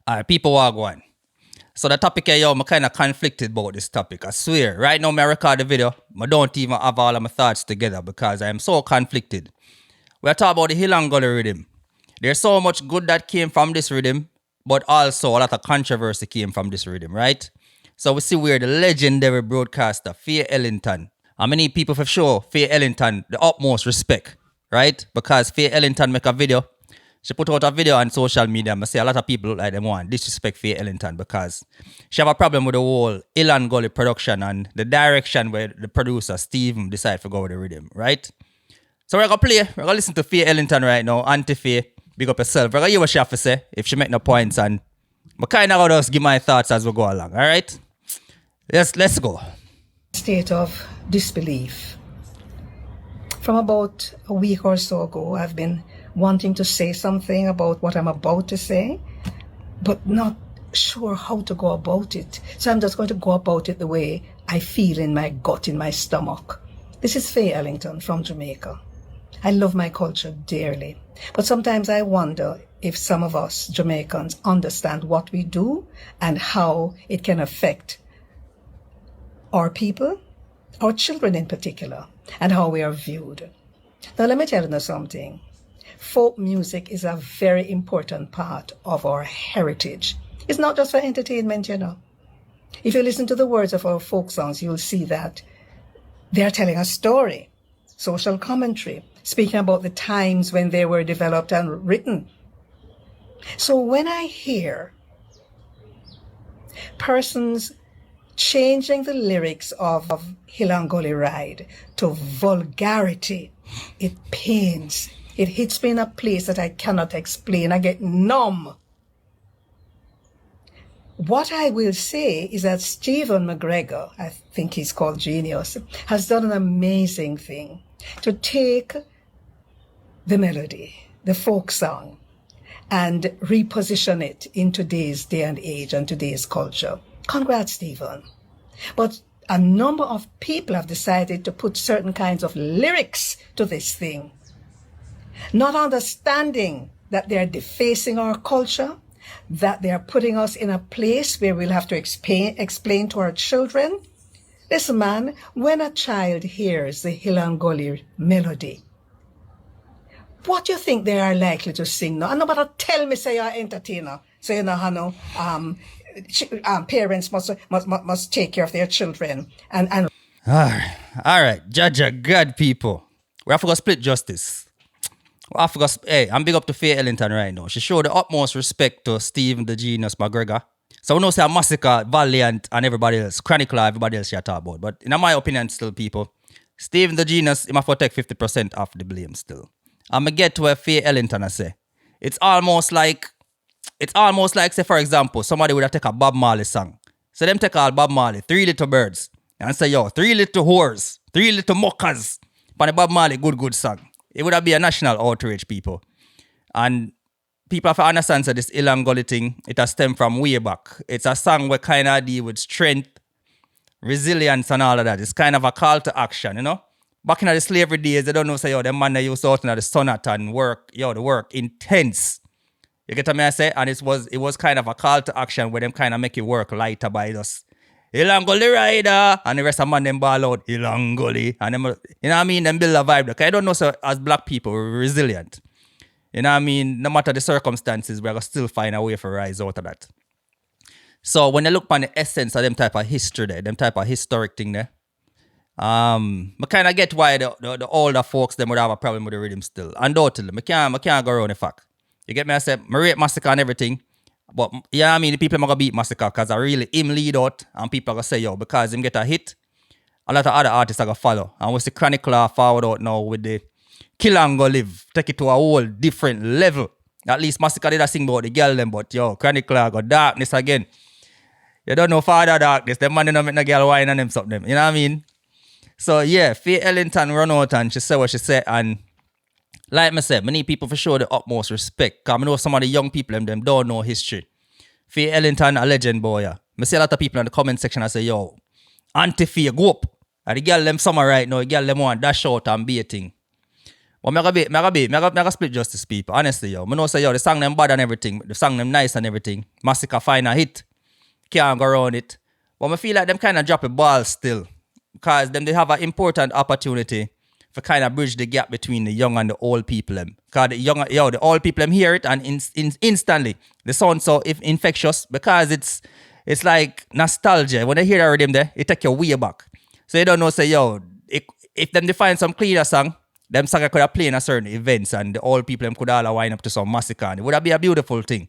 All right, people are going. So the topic here, yo, I'm kind of conflicted about this topic. I swear. Right now, I record the video. I don't even have all of my thoughts together because I am so conflicted. We're talking about the Hill and Gully Riddim. There's so much good that came from this rhythm, but also a lot of controversy came from this rhythm, right? So we see where the legendary broadcaster, Faye Ellington, and many people for sure, Faye Ellington, the utmost respect, right? Because Faye Ellington make a video. She put out a video on social media. I say a lot of people look like them want disrespect Faye Ellington because she have a problem with the whole Hill and Gully production and the direction where the producer, Steve, decide to go with the rhythm, right? So we're going to listen to Faye Ellington right now. Auntie Faye, big up yourself. We're going to hear what she have to say if she make no points, and I kind of just give my thoughts as we go along, all right? Let's go. State of disbelief. From about a week or so ago, I've been wanting to say something about what I'm about to say, but not sure how to go about it. So I'm just going to go about it the way I feel in my gut, in my stomach. This is Faye Ellington from Jamaica. I love my culture dearly, but sometimes I wonder if some of us Jamaicans understand what we do and how it can affect our people, our children in particular, and how we are viewed. Now let me tell you something. Folk music is a very important part of our heritage. It's not just for entertainment, you know. If you listen to the words of our folk songs, you'll see that they're telling a story, social commentary, speaking about the times when they were developed and written. So when I hear persons changing the lyrics of Hill and Gully Ride to vulgarity, it pains. It hits me in a place that I cannot explain. I get numb. What I will say is that Stephen McGregor, I think he's called Genius, has done an amazing thing to take the melody, the folk song, and reposition it in today's day and age and today's culture. Congrats, Stephen. But a number of people have decided to put certain kinds of lyrics to this thing, not understanding that they're defacing our culture, that they're putting us in a place where we'll have to explain to our children. Listen, man, when a child hears the Hill and Gully melody, what do you think they are likely to sing now? And nobody tell me say you're an entertainer. So you know how parents must take care of their children and All right. Judge a God, people. We have to go split justice. Hey, I'm big up to Faye Ellington right now. She showed the utmost respect to Steve the Genius McGregor. So we know say Masicka, Valiant, and everybody else, Chronicler, everybody else you talk about. But in my opinion, still, people, Steve the Genius, he must take 50% off the blame still. I'm gonna get to where Faye Ellington I say. It's almost like, say, for example, somebody would have take a Bob Marley song. So them take all Bob Marley, 3 Little Birds, and say, yo, 3 little whores, 3 little mockers, for the Bob Marley good song. It would have been a national outrage, people. And people have to understand that this Hill and Gully thing, it has stemmed from way back. It's a song where kind of deal with strength, resilience, and all of that. It's kind of a call to action, you know? Back in the slavery days, they don't know, say, yo, them man they used to out in the sonnet and work, the work intense. You get what I say? And it was kind of a call to action where them kind of make it work lighter by us. Hill and Gully Rider, and the rest of man them ball out Hill and Gully, and them, you know what I mean? Them build a vibe. Because I don't know, so as black people, we're resilient. You know what I mean? No matter the circumstances, we're gonna still find a way to rise out of that. So when you look on the essence of them type of history there, them type of historic thing there, I kind of get why the older folks them would have a problem with the rhythm still. Undoubtedly, I can't go around the fact. You get me? I said, I rate Masicka and everything. But, you know what I mean? The people are going to beat Masicka because I really, him lead out and people are going to say, yo, because him get a hit, a lot of other artists are going to follow. And we see Chronicler forward out now with the Kill and Go Live, take it to a whole different level. At least Masicka did a sing about the girl them, but yo, Chronicler got darkness again. You don't know Father Darkness, them man don't make no girl wine and them something. You know what I mean? So yeah, Faye Ellington run out and she said what she said, and like I said, many people for sure the utmost respect. Because I know some of the young people them don't know history. Faye Ellington, a legend boy. Yeah. I see a lot of people in the comment section I say, yo, Auntie Faye, go up. And the girl them summer right now, the girl them want dash out and be a thing. But me gotta split justice people. Honestly, yo. Me know say yo, the song them bad and everything, the song them nice and everything. Masicka find a hit. Can't go around it. But I feel like them kind of drop a ball still. Because them they have an important opportunity for kind of bridge the gap between the young and the old people. Because the old people them hear it and instantly the sound so infectious because it's like nostalgia. When they hear the rhythm there, it take you way back. So you don't know, say, yo, if them define some cleaner song, them song could have played in a certain events and the old people them could all wind up to some Masicka. And it would have been a beautiful thing.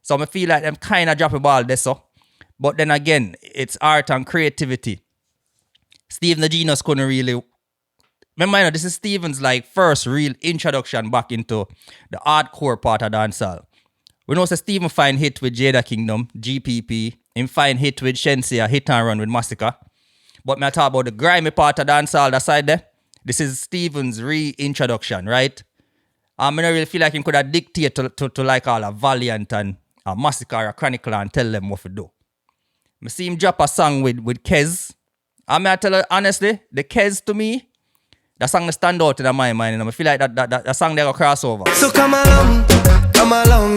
So I feel like them kind of drop a ball there so. But then again, it's art and creativity. Stephen the Genius couldn't really... Remember, this is Stephen's like first real introduction back into the hardcore part of dancehall. We know that Stephen find hit with Jada Kingdom, GPP. Him find hit with Shenseea, hit and run with Masicka. But me talk about the grimy part of dancehall, that side there. This is Stephen's reintroduction, right? I don't really feel like him could have dictate to like all a Valiant and a Masicka or a Chronicle and tell them what to do. I see him drop a song with Kez. I tell you honestly, the Kez to me, that song that stand out in my mind, and I feel like that song they go crossover. So come along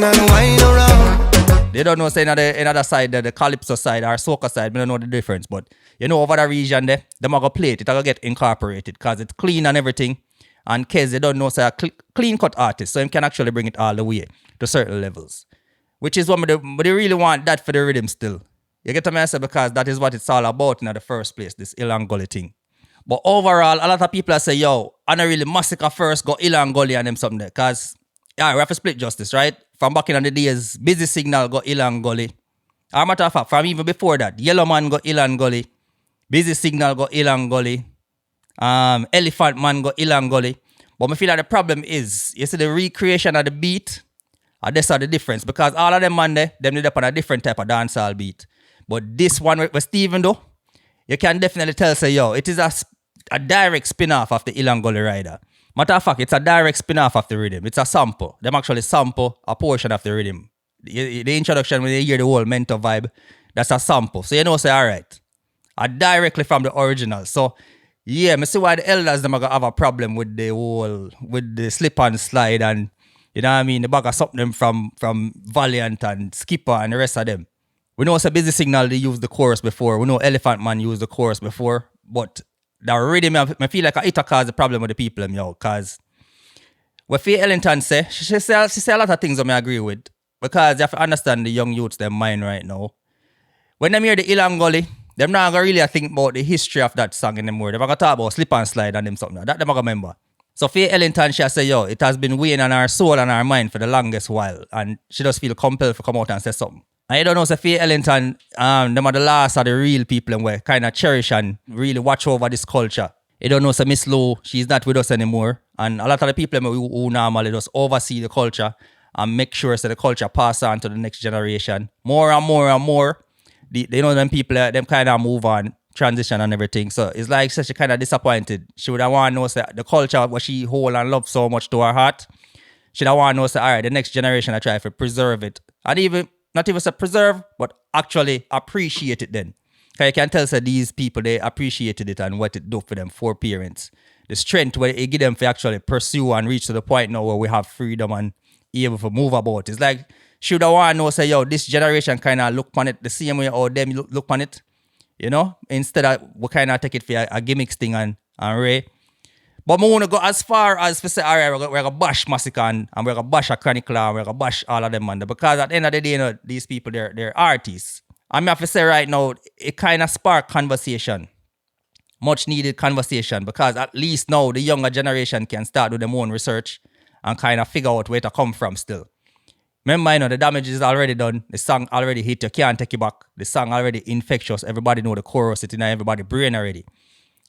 and wind around. They don't know say another side, the Calypso side or Soca side, we don't know the difference, but you know over the region there, them are gonna play it gonna get incorporated because it's clean and everything. And Kez, they don't know say a clean cut artist, so him can actually bring it all the way to certain levels. Which is what they really want that for the rhythm still. You get what I say? Because that is what it's all about in the first place, this Ill and Gully thing. But overall, a lot of people say, yo, I don't really Masicka first, go Ill and Gully and them something there. Because, yeah, we have to split justice, right? From back in the days, Busy Signal go Ill and Gully. As a matter of fact, from even before that, Yellow Man go Ill and Gully. Busy Signal go Ill and Gully. Elephant Man go Ill and Gully. But I feel like the problem is, you see the recreation of the beat, and that's the difference. Because all of them man there, them did up on a different type of dancehall beat. But this one with Stephen though, you can definitely tell, say, yo, it is a direct spin-off of the Ill and Gully Rider. Matter of fact, it's a direct spin-off of the rhythm. It's a sample. Them actually sample a portion of the rhythm. The introduction, when you hear the whole mental vibe, that's a sample. So you know, say, all right, directly from the original. So, yeah, I see why the elders, them are going to have a problem with the slip and slide and, you know what I mean, the bag of something from Valiant and Skipper and the rest of them. We know it's a Busy Signal, they used the chorus before. We know Elephant Man used the chorus before. But the rhythm, I feel like it caused the problem with the people, because what Faye Ellington say, she say a lot of things that I agree with. Because you have to understand the young youths, their mind right now. When they hear the Ill and Gully, they're not going to really think about the history of that song anymore. They're going to talk about slip and slide and them something. That they're going to remember. So Faye Ellington, she say, yo, it has been weighing on our soul and our mind for the longest while. And she just feel compelled to come out and say something. And you don't know, say Faye Ellington, them are the last of the real people and we kind of cherish and really watch over this culture. You don't know, say Miss Lou, she's not with us anymore. And a lot of the people who normally just oversee the culture and make sure that the culture pass on to the next generation. More and more and more, you know, them people, them kind of move on, transition and everything. So it's like she kind of disappointed. She would have want to know say, the culture what she hold and love so much to her heart. She would want to know say, all right, the next generation I try to preserve it. And even not even say preserve, but actually appreciate it then. Because you can tell say these people, they appreciated it and what it do for them, for parents. The strength where it give them to actually pursue and reach to the point now where we have freedom and able to move about. It's like, should I want to know, say, yo, this generation kind of look on it the same way or them look on it, you know? Instead of we kind of take it for a gimmicks thing and Ray. But I want to go as far as to say, all right, we're going to bash Masicka and we're going to bash a Chronicle and we're going to bash all of them. Man. Because at the end of the day, you know, these people, they're artists. I have to say right now, it kind of spark conversation. Much needed conversation. Because at least now the younger generation can start with their own research and kind of figure out where to come from still. Remember, you know, the damage is already done. The song already hit. You can't take it back. The song already infectious. Everybody know the chorus. It's in everybody's brain already.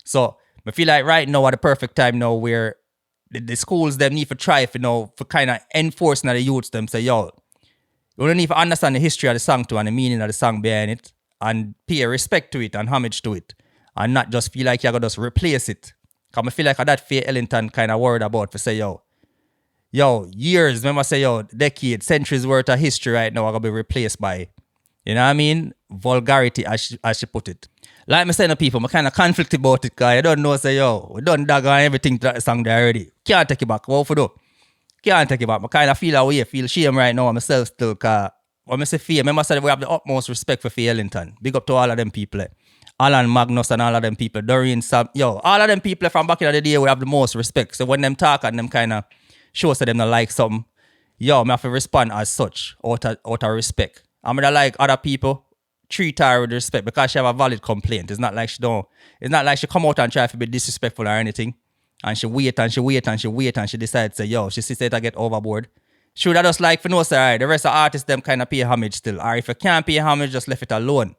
So, I feel like right now at the perfect time now where the schools them need to try for kind of enforcing the youths them say, yo, you don't need to understand the history of the song too and the meaning of the song behind it and pay respect to it and homage to it and not just feel like you're going to just replace it. Because I feel like that Faye Ellington kind of worried about to say, yo, years, remember say, yo, decades, centuries worth of history right now are going to be replaced by You know what I mean? Vulgarity, as she put it. Like me saying to people, I'm kind of conflicted about it, because you don't know, say, yo, we done dog on everything to that song there already. Can't take it back. What for do? Can't take it back. I kind of feel away, feel shame right now myself still, because when I say fear, remember I said we have the utmost respect for Faye Ellington. Big up to all of them people. Alan Magnus and all of them people. Doreen Sam. Yo, all of them people from back in the day, we have the most respect. So when them talk and them kind of show to them not like something, yo, I have to respond as such, out of respect. I'm gonna like other people, treat her with respect because she have a valid complaint. It's not like she come out and try to be disrespectful or anything. And she wait and she decides, say, yo, she sees it to get overboard. Should I just like for no say, right, the rest of the artists them kind of pay homage still. Or if you can't pay homage, just left it alone.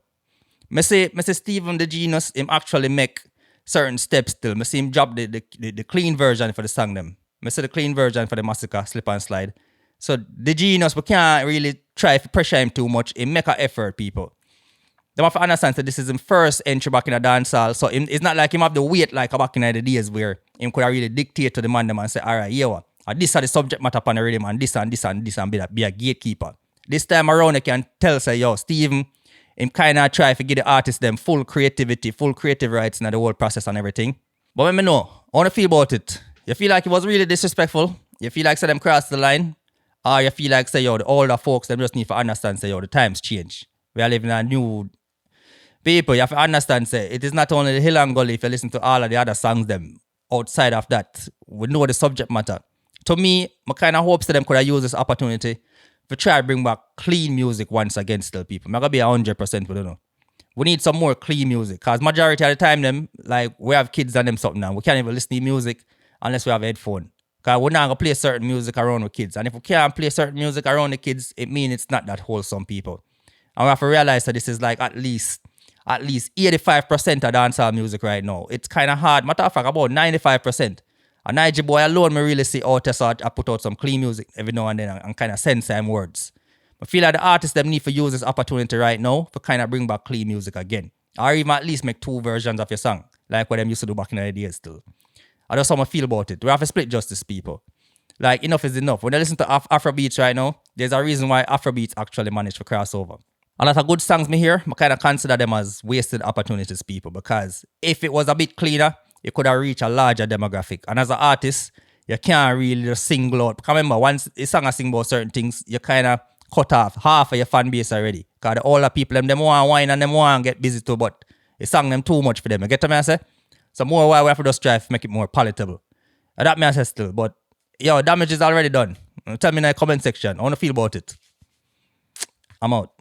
Me say Stephen the Genius, him actually make certain steps still. Me see him drop the clean version for the song them. Me see the clean version for the Masicka, Slip and Slide. So the Genius, we can't really try to pressure him too much. He make an effort, people. They have to understand that this is his first entry back in a dancehall. So it's not like him have the weight like back in the days where him could really dictate to the man them and say, all right, yeah, what? This are the subject matter upon the rhythm and this and this and this and be a gatekeeper. This time around, you can tell, say, yo, Stephen, him kind of try to give the artist them full creativity, full creative rights in the whole process and everything. But let me know, I want to feel about it. You feel like it was really disrespectful? You feel like, say, them crossed the line? Or you feel like, say, yo, the older folks, them just need to understand, say, yo, the times change. We are living in a new... People, you have to understand, say, it is not only the Hill and Gully. If you listen to all of the other songs, them outside of that, we know the subject matter. To me, I kind of hope that them could have used this opportunity to try to bring back clean music once again still, people. I'm going to be 100% with you know. We need some more clean music, because majority of the time, them, like, we have kids and them something now. We can't even listen to music unless we have a headphone. Because we're not going to play certain music around with kids. And if we can't play certain music around the kids, it means it's not that wholesome, people. And we have to realize that this is like at least 85% of dancehall music right now. It's kind of hard. Matter of fact, about 95%. And Nigel boy alone, me really see out there, I put out some clean music every now and then and kind of send some words. I feel like the artists them need to use this opportunity right now to kind of bring back clean music again. Or even at least make 2 versions of your song, like what them used to do back in the days still. I just how I feel about it. We have to split justice, people. Like, enough is enough. When I listen to Afrobeats right now, there's a reason why Afrobeats actually managed to cross over. A lot of good songs me hear, I kind of consider them as wasted opportunities, people, because if it was a bit cleaner, you could have reached a larger demographic. And as an artist, you can't really just single out. Because remember, once a song sing about certain things, you kind of cut off half of your fan base already. Because the older people, them want wine and them want to get busy too, but the song them too much for them. You get what I say? So more why we have to just try to make it more palatable. And that may I say still, but yo, damage is already done. Tell me in the comment section. I want to feel about it. I'm out.